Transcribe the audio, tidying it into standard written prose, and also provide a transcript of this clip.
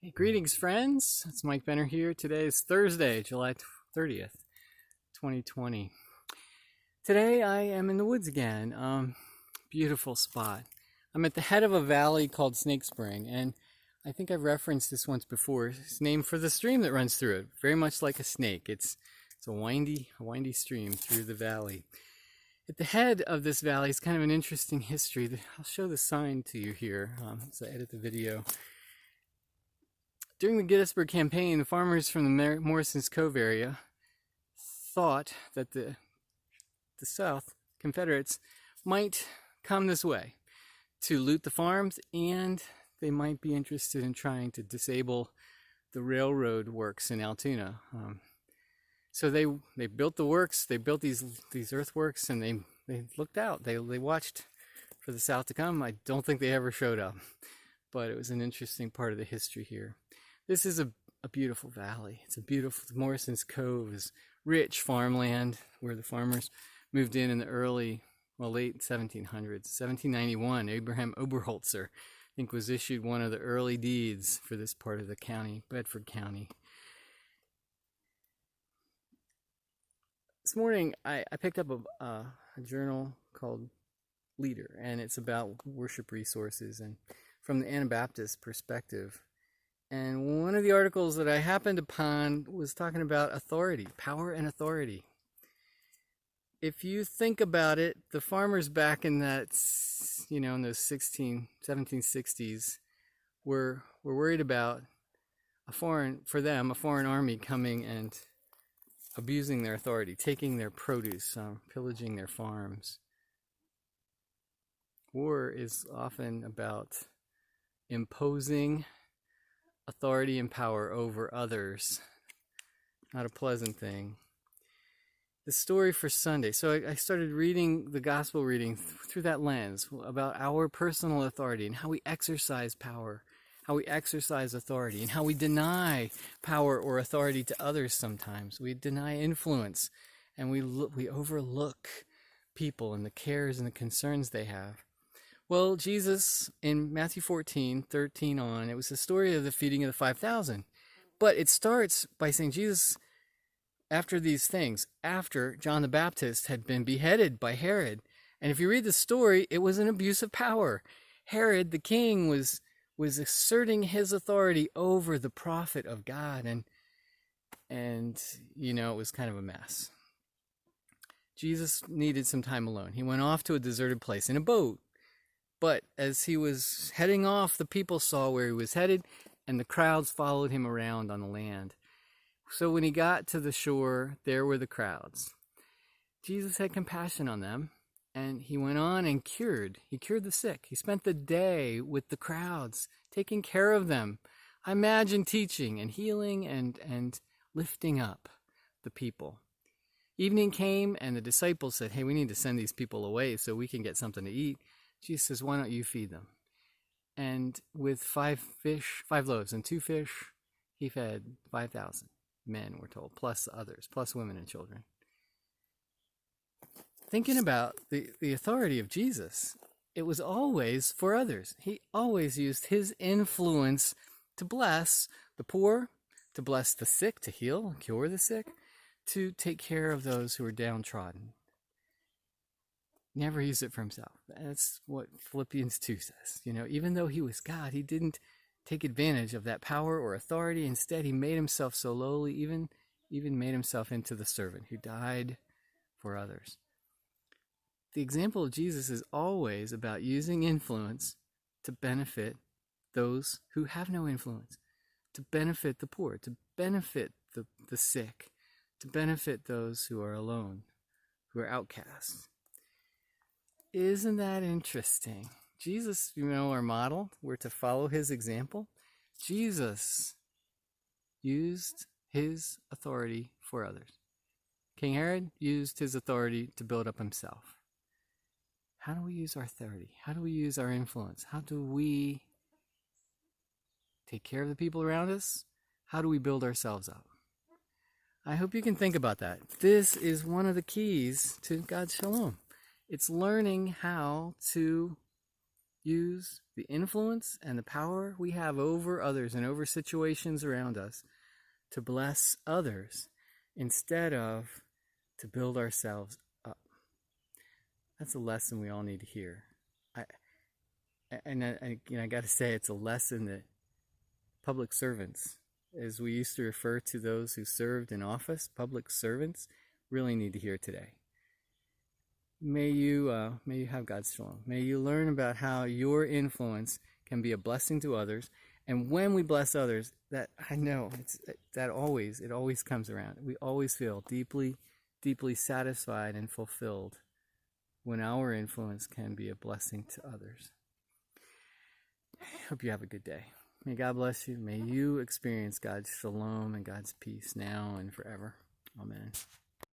Hey, greetings, friends. It's Mike Benner here. Today is Thursday, July 30th, 2020. Today I am in the woods again. Beautiful spot. I'm at the head of a valley called Snake Spring, and I think I've referenced this once before. It's named for the stream that runs through it, very much like a snake. It's a windy stream through the valley. At the head of this valley is kind of an interesting history. I'll show the sign to you here as I edit the video. During the Gettysburg campaign, the farmers from the Morrison's Cove area thought that the South Confederates might come this way to loot the farms, and they might be interested in trying to disable the railroad works in Altoona. So they built the works, they built these earthworks, and they looked out. They watched for the South to come. I don't think they ever showed up, but it was an interesting part of the history here. This is a beautiful valley. It's a beautiful, Morrison's Cove is rich farmland where the farmers moved in the late 1700s. 1791, Abraham Oberholzer, I think, was issued one of the early deeds for this part of the county, Bedford County. This morning, I picked up a journal called Leader, and it's about worship resources and from the Anabaptist perspective. And one of the articles that I happened upon was talking about authority, power and authority. If you think about it, the farmers back in that, in those 1760s were worried about a foreign army coming and abusing their authority, taking their produce, pillaging their farms. War is often about imposing authority and power over others. Not a pleasant thing. The story for Sunday. So I started reading the gospel reading through that lens about our personal authority and how we exercise power, how we exercise authority, and how we deny power or authority to others sometimes. We deny influence, and we overlook people and the cares and the concerns they have. Well, Jesus, in Matthew 14:13 on, it was the story of the feeding of the 5,000. But it starts by saying Jesus, after these things, after John the Baptist had been beheaded by Herod. And if you read the story, it was an abuse of power. Herod, the king, was asserting his authority over the prophet of God. And it was kind of a mess. Jesus needed some time alone. He went off to a deserted place in a boat. But as he was heading off, the people saw where he was headed, and the crowds followed him around on the land. So when he got to the shore, there were the crowds. Jesus had compassion on them, and he went on and cured. He cured the sick. He spent the day with the crowds, taking care of them. I imagine teaching and healing and lifting up the people. Evening came, and the disciples said, "Hey, we need to send these people away so we can get something to eat." Jesus says, "Why don't you feed them?" And with 5 loaves and 2 fish, he fed 5,000 men, we're told, plus others, plus women and children. Thinking about the authority of Jesus, it was always for others. He always used his influence to bless the poor, to bless the sick, to heal, cure the sick, to take care of those who are downtrodden. Never used it for himself. That's what Philippians 2 says. Even though he was God, he didn't take advantage of that power or authority. Instead, he made himself so lowly, even made himself into the servant who died for others. The example of Jesus is always about using influence to benefit those who have no influence, to benefit the poor, to benefit the sick, to benefit those who are alone, who are outcasts. Isn't that interesting? Jesus, our model, we're to follow his example. Jesus used his authority for others. King Herod used his authority to build up himself. How do we use our authority? How do we use our influence? How do we take care of the people around us? How do we build ourselves up? I hope you can think about that. This is one of the keys to God's shalom. It's learning how to use the influence and the power we have over others and over situations around us to bless others instead of to build ourselves up. That's a lesson we all need to hear. I got to say, it's a lesson that public servants, as we used to refer to those who served in office, public servants, really need to hear today. May you have God's shalom. May you learn about how your influence can be a blessing to others. And when we bless others, that I know it always comes around. We always feel deeply, deeply satisfied and fulfilled when our influence can be a blessing to others. I hope you have a good day. May God bless you. May you experience God's shalom and God's peace now and forever. Amen.